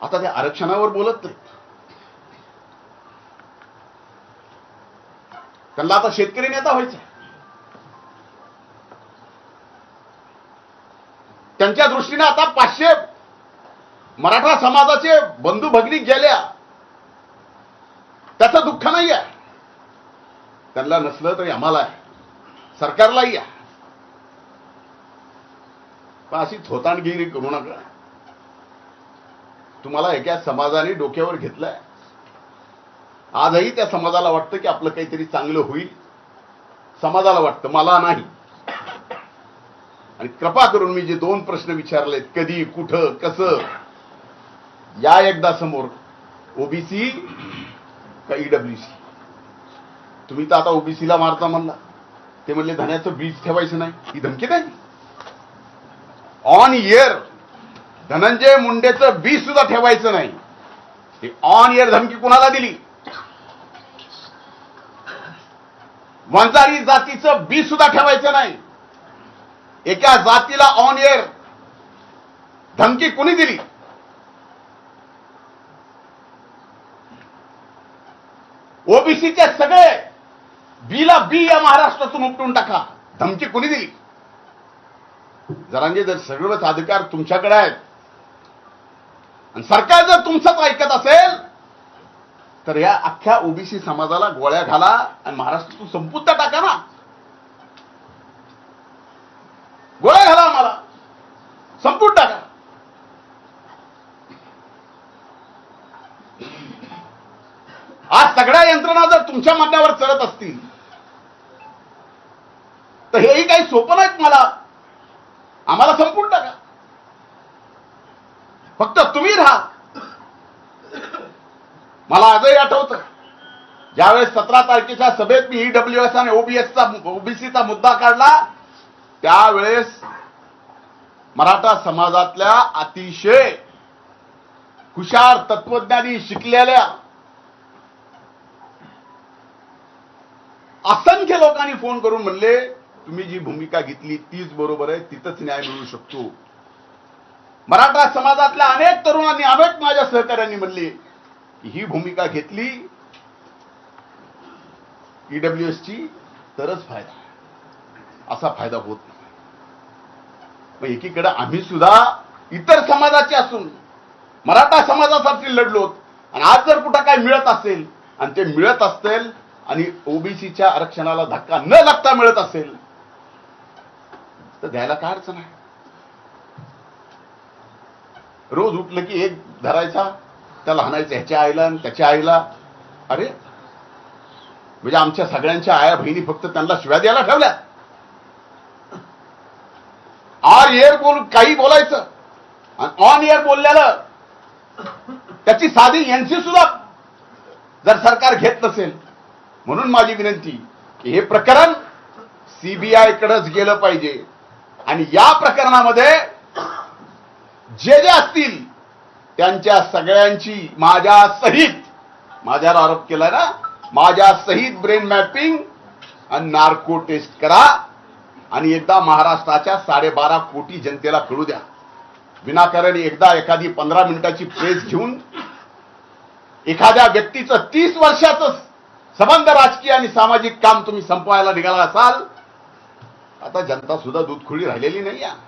आता त्या आरक्षणावर बोलत नाही. त्यांना आता शेतकरी नेता व्हायचा. त्यांच्या दृष्टीने आता 500 मराठा समाजाचे बंधू भगिनी गेल्या, त्याचं दुःख नाही आहे. त्यांना नसलं तरी आम्हाला आहे, सरकारलाही आहे. पण अशी थोतांडगिरी करू नका. तुम्हाला एका समाजाने डोक्यावर घेतलंय. आजही त्या समाजाला वाटतं की आपलं काहीतरी चांगलं होईल. समाजाला वाटतं, मला नाही. आणि कृपा करून मी जे 2 प्रश्न विचारलेत, कधी, कुठं, कसं, या एकदा समोर. ओबीसी का ईडब्ल्यूसी? तुम्ही तर आता ओबीसीला मारता म्हणला. ते म्हणले धान्याचं बीज ठेवायचं नाही. ही धमकी द्यायची ऑन इयर. धनंजय मुंडेचं बीज सुद्धा ठेवायचं नाही. ही ऑन इयर धमकी कुणाला दिली? वंजारी जातीचं बीज सुद्धा ठेवायचं नाही. एका जातीला ऑन एअर धमकी कुणी दिली? ओबीसीचे सगळे बीला बी या महाराष्ट्रातून उपटून टाका. धमकी कुणी दिली? जरांगे, जर सगळेच अधिकार तुमच्याकडे आहेत आणि सरकार जर तुमचंच ऐकत असेल तर या अख्ख्या ओबीसी समाजाला गोळ्या घाला आणि महाराष्ट्रातून संपूर्ण टाका ना. गोळ्या घाला, आम्हाला संपूर्ण टाका. आज सगळ्या यंत्रणा जर तुमच्या म्हणण्यावर चढत असतील तर हेही काही सोपं नाहीत. आम्हाला संपूर्ण टाका. फक्त तुम्ही राहा. मला आजही आठवतं, ज्यावेळेस 17 तारखेच्या सभेत मी ईडब्ल्यूएस आणि ओबीसीचा मुद्दा काढला, त्यावेळेस मराठा समाजातल्या अतिशय हुशार, तत्वज्ञानी, शिकलेल्या असंख्य लोकांनी फोन करून म्हणले, तुम्ही जी भूमिका घेतली तीच बरोबर आहे, तिथंच न्याय मिळू शकतो. मराठा समाजातल्या अनेक तरुणांनी, अनेक माझ्या सहकाऱ्यांनी म्हणले की ही भूमिका घेतली ईडब्ल्यूएसची तरच फायदा, असा फायदा होत नाही. मग एकीकडे आम्ही सुद्धा इतर समाजाचे असून मराठा समाजासाठी लढलोत. आणि आज जर कुठं काय मिळत असेल आणि ते मिळत असेल आणि ओबीसीच्या आरक्षणाला धक्का न लागता मिळत असेल तर द्यायला काय अडचण आहे? रोज उठलं की एक धरायचा, त्याला हाणायचं, ह्याच्या आईला आणि त्याच्या आईला. अरे म्हणजे आमच्या सगळ्यांच्या आया बहिणी फक्त त्यांना शिव्या द्यायला ठेवल्या. ऑन एअर काही बोलायचं आणि ऑन एअर बोलल्याला त्याची साधी एनसी सुद्धा जर सरकार घेत नसेल. म्हणून माझी विनंती की हे प्रकरण सीबीआय कडेच गेलं पाहिजे आणि या प्रकरणामध्ये जे जे असतील त्यांच्या सगळ्यांची माझ्या सहित, माझ्यावर आरोप केला ना, माझ्या सहित ब्रेन मॅपिंग आणि नार्को टेस्ट करा आणि एकदा महाराष्ट्राच्या 12.5 कोटी जनतेला कळू द्या. विनाकारण एकदा एखादी 15 मिनिटाची प्रेस घेऊन एखाद्या व्यक्तीचं 30 वर्षाचं संबंध, राजकीय आणि सामाजिक काम तुम्ही संपवायला निघाला असाल. आता जनता सुद्धा दूधखोळी राहिलेली नाही आहे.